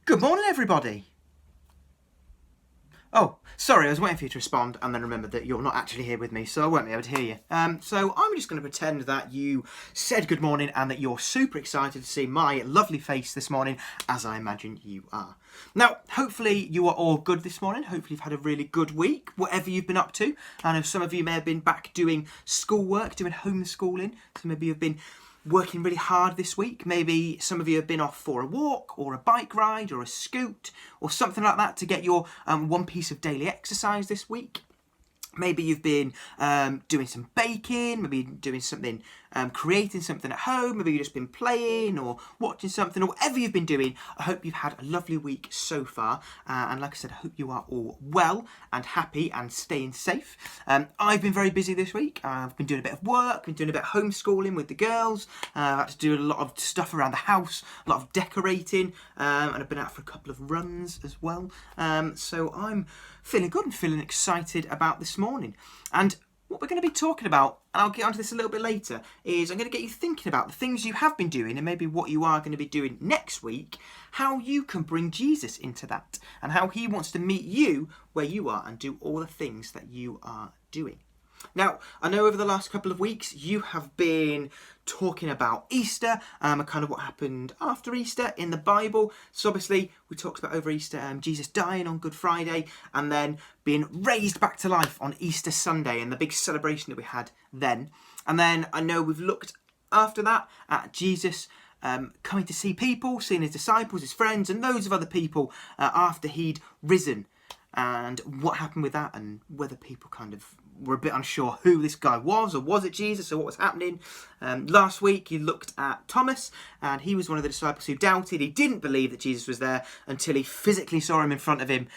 Good morning, everybody. Oh, sorry, I was waiting for you to respond and then remembered that you're not actually here with me, so I won't be able to hear you. So I'm just going to pretend that you said good morning and that you're super excited to see my lovely face this morning, as I imagine you are. Now, hopefully you are all good this morning. Hopefully you've had a really good week, whatever you've been up to. I know some of you may have been back doing schoolwork, doing homeschooling, so maybe you've been working really hard this week. Maybe some of you have been off for a walk or a bike ride or a scoot or something like that to get your one piece of daily exercise this week. Maybe you've been doing some baking, maybe doing something, creating something at home, maybe you've just been playing or watching something, or whatever you've been doing. I hope you've had a lovely week so far. And like I said, I hope you are all well and happy and staying safe. I've been very busy this week. I've been doing a bit of work, been doing a bit of homeschooling with the girls. I've had to do a lot of stuff around the house, a lot of decorating, and I've been out for a couple of runs as well. So I'm feeling good and feeling excited about this morning. And what we're going to be talking about, and I'll get onto this a little bit later, is I'm going to get you thinking about the things you have been doing and maybe what you are going to be doing next week, how you can bring Jesus into that and how he wants to meet you where you are and do all the things that you are doing. Now, I know over the last couple of weeks you have been talking about Easter and kind of what happened after Easter in the Bible. So obviously we talked about over Easter Jesus dying on Good Friday and then being raised back to life on Easter Sunday and the big celebration that we had then. And then I know we've looked after that at Jesus coming to see people, seeing his disciples, his friends and loads of other people after he'd risen, and what happened with that and whether people kind of were a bit unsure who this guy was, or was it Jesus, or what was happening. Last week you looked at Thomas, and he was one of the disciples who doubted. He didn't believe that Jesus was there until he physically saw him in front of him.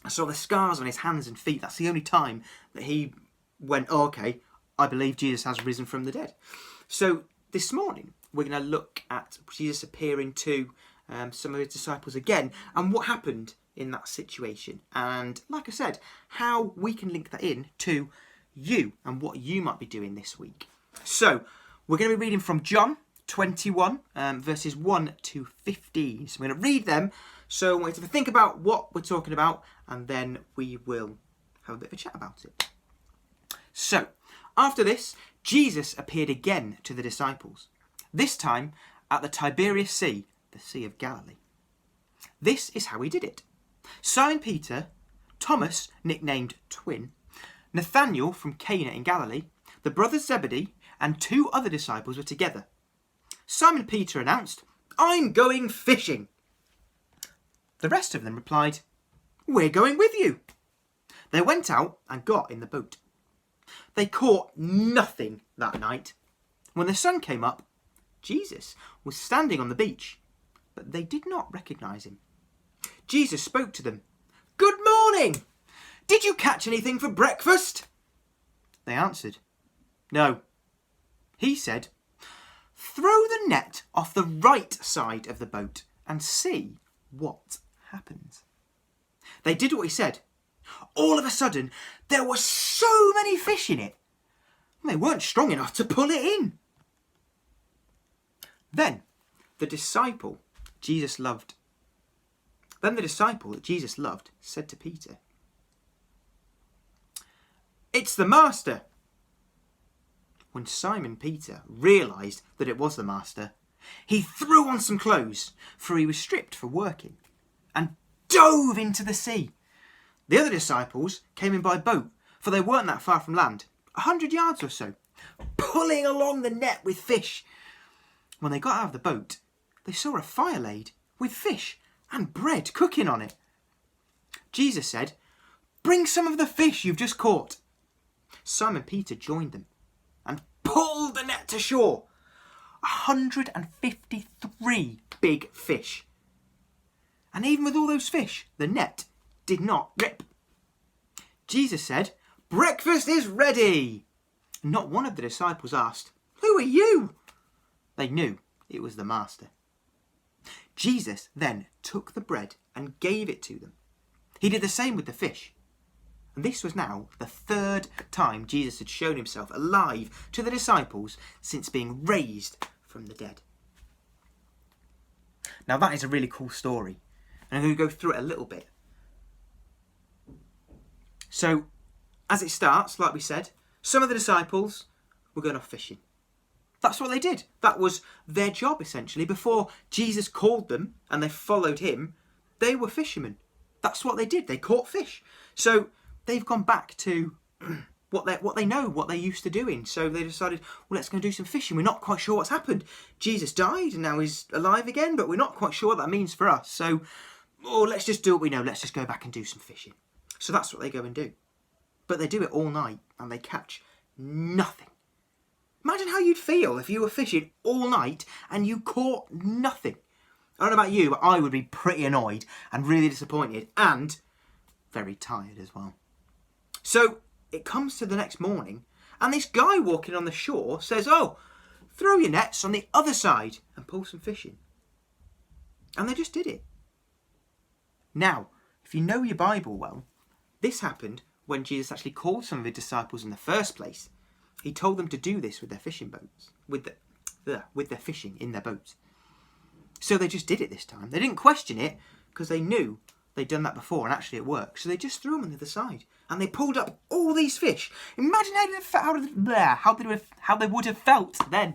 Saw the scars on his hands and feet. That's the only time that he went, oh, okay, I believe Jesus has risen from the dead. So this morning we're going to look at Jesus appearing to some of his disciples again, and what happened in that situation, and like I said, how we can link that in to you and what you might be doing this week. So we're going to be reading from John 21 verses 1 to 15. So we're going to read them, so I want you to think about what we're talking about and then we will have a bit of a chat about it. So after this, Jesus appeared again to the disciples, this time at the Tiberias Sea, the Sea of Galilee. This is how he did it. Simon Peter, Thomas, nicknamed Twin, Nathanael from Cana in Galilee, the brothers Zebedee, and two other disciples were together. Simon Peter announced, "I'm going fishing." The rest of them replied, "We're going with you." They went out and got in the boat. They caught nothing that night. When the sun came up, Jesus was standing on the beach, but they did not recognise him. Jesus spoke to them. "Good morning! Did you catch anything for breakfast?" They answered, "No." He said, "Throw the net off the right side of the boat and see what happens." They did what he said. All of a sudden, there were so many fish in it, and they weren't strong enough to pull it in. Then the disciple that Jesus loved said to Peter, "It's the Master." When Simon Peter realised that it was the Master, he threw on some clothes, for he was stripped for working, and dove into the sea. The other disciples came in by boat, for they weren't that far from land, 100 yards or so, pulling along the net with fish. When they got out of the boat, they saw a fire laid with fish and bread cooking on it. Jesus said, "Bring some of the fish you've just caught." Simon Peter joined them and pulled the net to shore. 153 big fish. And even with all those fish, the net did not rip. Jesus said, "Breakfast is ready." Not one of the disciples asked, "Who are you?" They knew it was the Master. Jesus then took the bread and gave it to them. He did the same with the fish. And this was now the third time Jesus had shown himself alive to the disciples since being raised from the dead. Now that is a really cool story. And I'm going to go through it a little bit. So, as it starts, like we said, some of the disciples were going off fishing. That's what they did. That was their job, essentially. Before Jesus called them and they followed him, they were fishermen. That's what they did. They caught fish. So they've gone back to what they know, what they're used to doing. So they decided, well, let's go and do some fishing. We're not quite sure what's happened. Jesus died and now he's alive again, but we're not quite sure what that means for us. So, let's just do what we know. Let's just go back and do some fishing. So that's what they go and do. But they do it all night and they catch nothing. Imagine how you'd feel if you were fishing all night and you caught nothing. I don't know about you, but I would be pretty annoyed and really disappointed and very tired as well. So it comes to the next morning and this guy walking on the shore says, oh, throw your nets on the other side and pull some fish in. And they just did it. Now, if you know your Bible well, this happened when Jesus actually called some of his disciples in the first place. He told them to do this with their fishing boats, with their fishing in their boats. So they just did it this time. They didn't question it because they knew they'd done that before and actually it worked. So they just threw them on the other side and they pulled up all these fish. Imagine how they would have felt then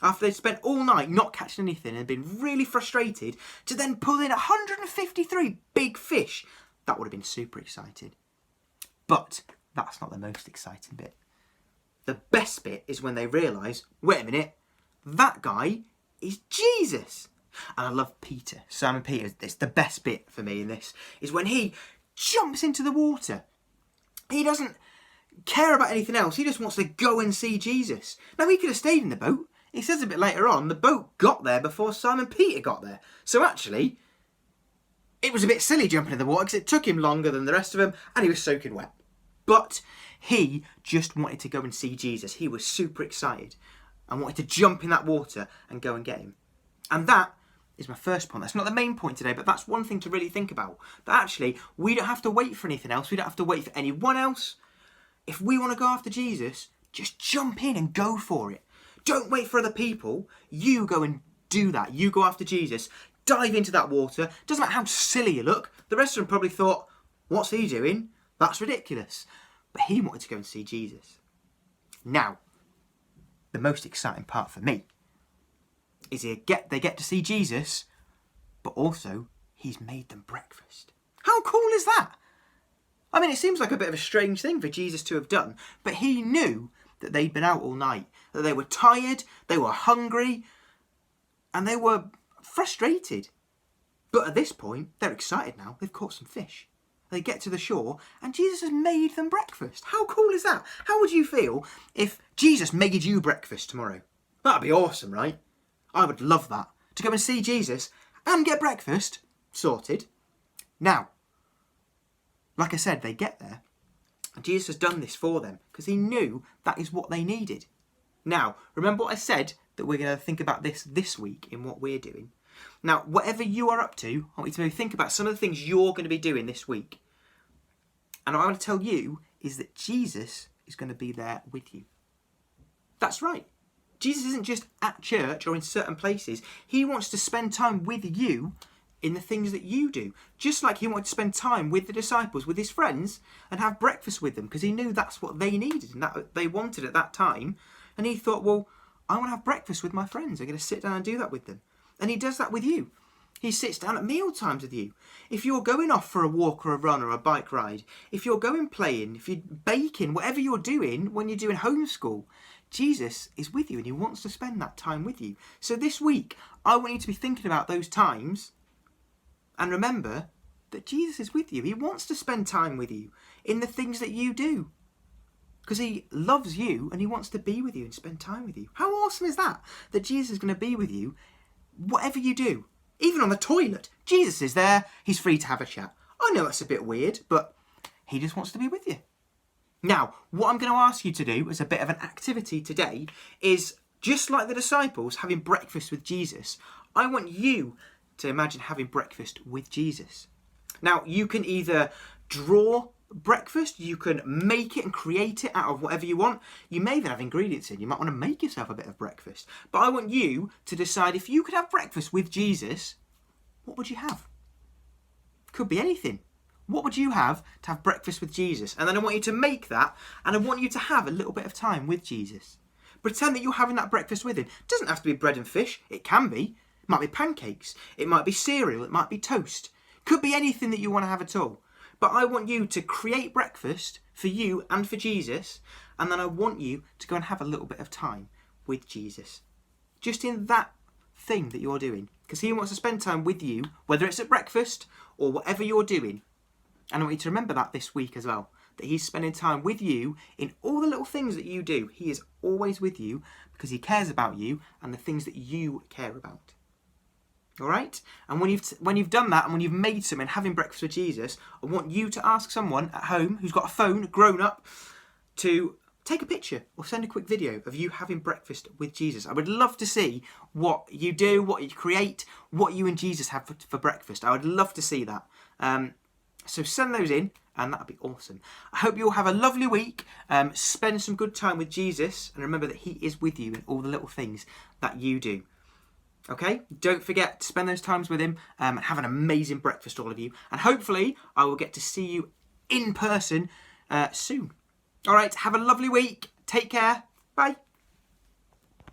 after they'd spent all night not catching anything and been really frustrated to then pull in 153 big fish. That would have been super exciting. But that's not the most exciting bit. The best bit is when they realise, wait a minute, that guy is Jesus. And I love Peter, Simon Peter. It's the best bit for me in this, is when he jumps into the water. He doesn't care about anything else. He just wants to go and see Jesus. Now, he could have stayed in the boat. He says a bit later on, the boat got there before Simon Peter got there. So actually, it was a bit silly jumping in the water because it took him longer than the rest of them and he was soaking wet. But he just wanted to go and see Jesus. He was super excited and wanted to jump in that water and go and get him. And that is my first point. That's not the main point today, but that's one thing to really think about. That actually, we don't have to wait for anything else. We don't have to wait for anyone else. If we want to go after Jesus, just jump in and go for it. Don't wait for other people. You go and do that. You go after Jesus. Dive into that water. Doesn't matter how silly you look. The rest of them probably thought, what's he doing? That's ridiculous. But he wanted to go and see Jesus. Now, the most exciting part for me is they get to see Jesus, but also he's made them breakfast. How cool is that? I mean, it seems like a bit of a strange thing for Jesus to have done, but he knew that they'd been out all night, that they were tired, they were hungry, and they were frustrated. But at this point, they're excited now. They've caught some fish. They get to the shore and Jesus has made them breakfast. How cool is that? How would you feel if Jesus made you breakfast tomorrow? That'd be awesome, right? I would love that. To go and see Jesus and get breakfast sorted. Now, like I said, they get there and Jesus has done this for them because he knew that is what they needed. Now, remember what I said, that we're going to think about this week in what we're doing. Now, whatever you are up to, I want you to maybe think about some of the things you're going to be doing this week. And what I want to tell you is that Jesus is going to be there with you. That's right. Jesus isn't just at church or in certain places. He wants to spend time with you in the things that you do. Just like he wanted to spend time with the disciples, with his friends, and have breakfast with them because he knew that's what they needed and that they wanted at that time. And he thought, well, I want to have breakfast with my friends. I'm going to sit down and do that with them. And he does that with you. He sits down at meal times with you. If you're going off for a walk or a run or a bike ride, if you're going playing, if you're baking, whatever you're doing when you're doing homeschool, Jesus is with you and he wants to spend that time with you. So this week, I want you to be thinking about those times and remember that Jesus is with you. He wants to spend time with you in the things that you do because he loves you and he wants to be with you and spend time with you. How awesome is that? That Jesus is going to be with you whatever you do. Even on the toilet, Jesus is there. He's free to have a chat. I know that's a bit weird, but he just wants to be with you. Now, what I'm going to ask you to do as a bit of an activity today is, just like the disciples having breakfast with Jesus, I want you to imagine having breakfast with Jesus. Now, you can either draw breakfast, you can make it and create it out of whatever you want. You may even have ingredients in. You might want to make yourself a bit of breakfast. But I want you to decide if you could have breakfast with Jesus, what would you have? Could be anything. What would you have to have breakfast with Jesus? And then I want you to make that, and I want you to have a little bit of time with Jesus. Pretend that you're having that breakfast with him. It doesn't have to be bread and fish. It can be. It might be pancakes. It might be cereal. It might be toast. Could be anything that you want to have at all. But I want you to create breakfast for you and for Jesus, and then I want you to go and have a little bit of time with Jesus. Just in that thing that you're doing. Because he wants to spend time with you, whether it's at breakfast or whatever you're doing. And I want you to remember that this week as well. That he's spending time with you in all the little things that you do. He is always with you because he cares about you and the things that you care about. All right? And when you've done that and when you've made something, having breakfast with Jesus, I want you to ask someone at home who's got a phone, grown up, to take a picture or send a quick video of you having breakfast with Jesus. I would love to see what you do, what you create, what you and Jesus have for breakfast. I would love to see that. So send those in, and that would be awesome. I hope you all have a lovely week. Spend some good time with Jesus, and remember that he is with you in all the little things that you do. Okay? Don't forget to spend those times with him, and have an amazing breakfast, all of you. And hopefully, I will get to see you in person soon. All right, have a lovely week. Take care. Bye.